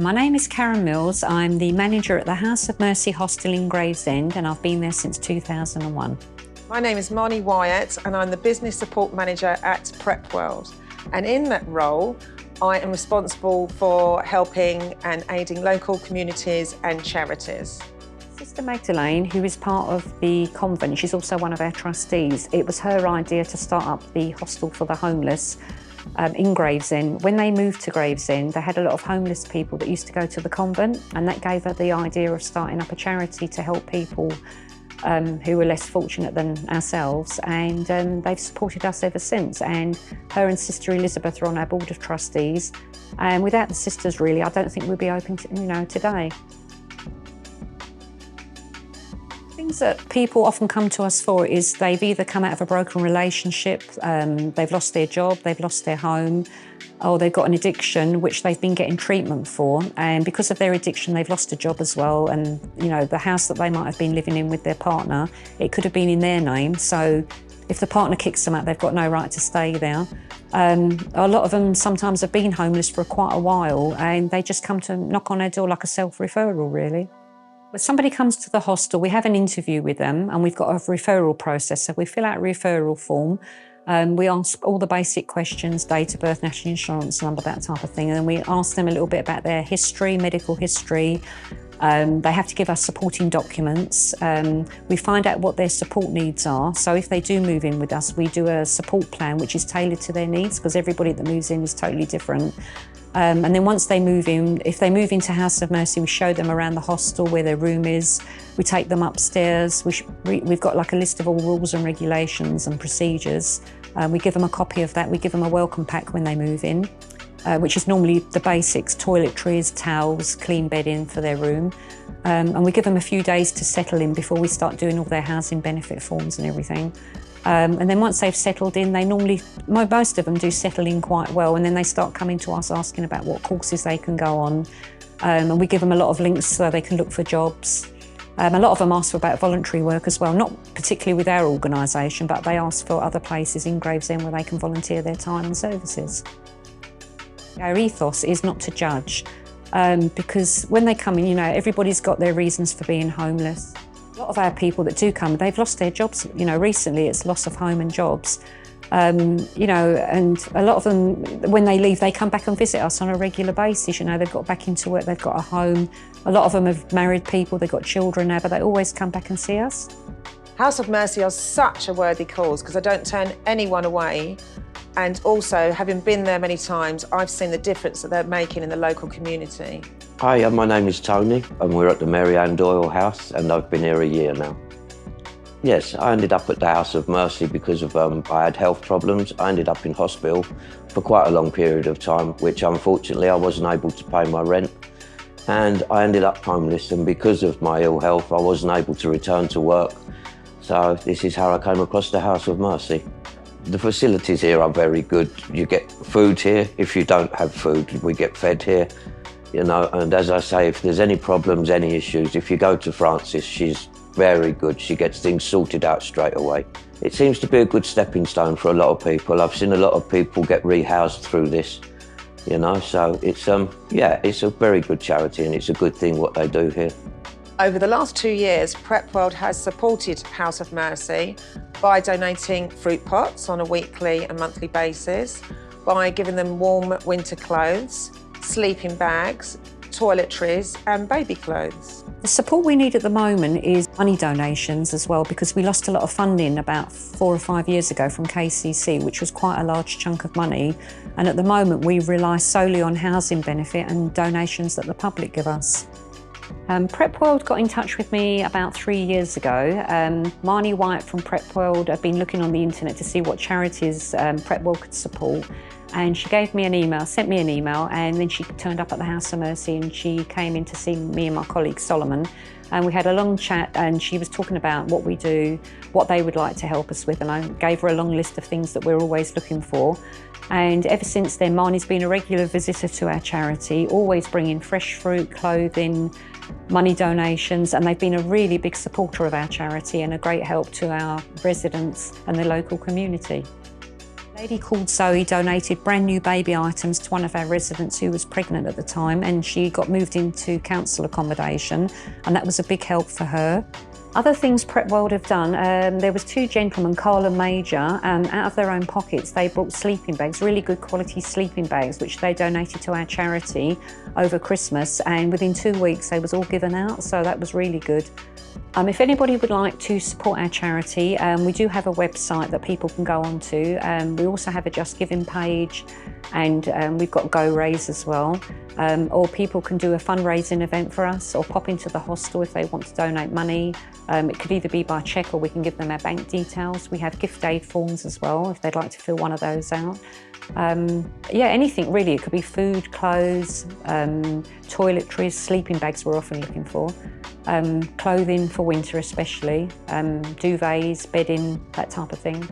My name is Karen Mills. I'm the manager at the House of Mercy Hostel in Gravesend, and I've been there since 2001. My name is Marnie Wyatt and I'm the Business Support Manager at Prep World. And in that role, I am responsible for helping and aiding local communities and charities. Sister Magdalene, who is part of the convent, she's also one of our trustees. It was her idea to start up the hostel for the homeless in Gravesend. When they moved to Gravesend, they had a lot of homeless people that used to go to the convent, and that gave her the idea of starting up a charity to help people who were less fortunate than ourselves, and they've supported us ever since. And her and Sister Elizabeth are on our board of trustees, and without the sisters, really, I don't think we'd be open to, today. Things that people often come to us for is they've either come out of a broken relationship, they've lost their job, they've lost their home, or they've got an addiction which they've been getting treatment for, and because of their addiction they've lost a job as well, and the house that they might have been living in with their partner, it could have been in their name, so if the partner kicks them out they've got no right to stay there. A lot of them sometimes have been homeless for quite a while, and they just come to knock on our door like a self-referral, really. When somebody comes to the hostel, we have an interview with them, and we've got a referral process. So we fill out a referral form, we ask all the basic questions, date of birth, national insurance number, that type of thing, and then we ask them a little bit about their history, medical history. They have to give us supporting documents. We find out what their support needs are. So if they do move in with us, we do a support plan which is tailored to their needs, because everybody that moves in is totally different. And then once they move in, if they move into House of Mercy, we show them around the hostel where their room is. We take them upstairs. We've got like a list of all rules and regulations and procedures. We give them a copy of that. We give them a welcome pack when they move in, which is normally the basics: toiletries, towels, clean bedding for their room. And we give them a few days to settle in before we start doing all their housing benefit forms and everything. And then once they've settled in, most of them do settle in quite well, and then they start coming to us asking about what courses they can go on. And we give them a lot of links so they can look for jobs. A lot of them ask for about voluntary work as well, not particularly with our organisation, but they ask for other places in Gravesend where they can volunteer their time and services. Our ethos is not to judge, because when they come in, everybody's got their reasons for being homeless. A lot of our people that do come, they've lost their jobs. Recently it's loss of home and jobs. And a lot of them, when they leave, they come back and visit us on a regular basis. They've got back into work, they've got a home. A lot of them have married people, they've got children now, but they always come back and see us. House of Mercy are such a worthy cause because I don't turn anyone away. And also, having been there many times, I've seen the difference that they're making in the local community. Hi, my name is Tony, and we're at the Mary Ann Doyle House, and I've been here a year now. Yes, I ended up at the House of Mercy because of I had health problems. I ended up in hospital for quite a long period of time, which unfortunately I wasn't able to pay my rent. And I ended up homeless, and because of my ill health, I wasn't able to return to work. So this is how I came across the House of Mercy. The facilities here are very good. You get food here. If you don't have food, we get fed here. And as I say, if there's any problems, any issues, if you go to Frances, she's very good. She gets things sorted out straight away. It seems to be a good stepping stone for a lot of people. I've seen a lot of people get rehoused through this, so it's a very good charity, and it's a good thing what they do here. Over the last 2 years, Prep World has supported House of Mercy by donating fruit pots on a weekly and monthly basis, by giving them warm winter clothes, sleeping bags, toiletries and baby clothes. The support we need at the moment is money donations as well, because we lost a lot of funding about 4 or 5 years ago from KCC, which was quite a large chunk of money. And at the moment we rely solely on housing benefit and donations that the public give us. Prep World got in touch with me about 3 years ago. Marnie Wyatt from Prep World had been looking on the internet to see what charities Prep World could support, and she gave me an email, sent me an email, and then she turned up at the House of Mercy and she came in to see me and my colleague Solomon, and we had a long chat, and she was talking about what we do, what they would like to help us with, and I gave her a long list of things that we're always looking for. And ever since then, Marnie's been a regular visitor to our charity, always bringing fresh fruit, clothing, money donations, and they've been a really big supporter of our charity and a great help to our residents and the local community. A lady called Zoe donated brand new baby items to one of our residents who was pregnant at the time, and she got moved into council accommodation, and that was a big help for her. Other things Prep World have done, there was two gentlemen, Carl and Major, out of their own pockets, they bought sleeping bags, really good quality sleeping bags, which they donated to our charity over Christmas, and within 2 weeks they was all given out, so that was really good. If anybody would like to support our charity, we do have a website that people can go onto. We also have a Just Giving page, and we've got GoRaise as well. Or people can do a fundraising event for us, or pop into the hostel if they want to donate money. It could either be by cheque, or we can give them our bank details. We have gift aid forms as well if they'd like to fill one of those out. Yeah, anything really. It could be food, clothes, toiletries, sleeping bags we're often looking for, clothing for winter especially, duvets, bedding, that type of thing.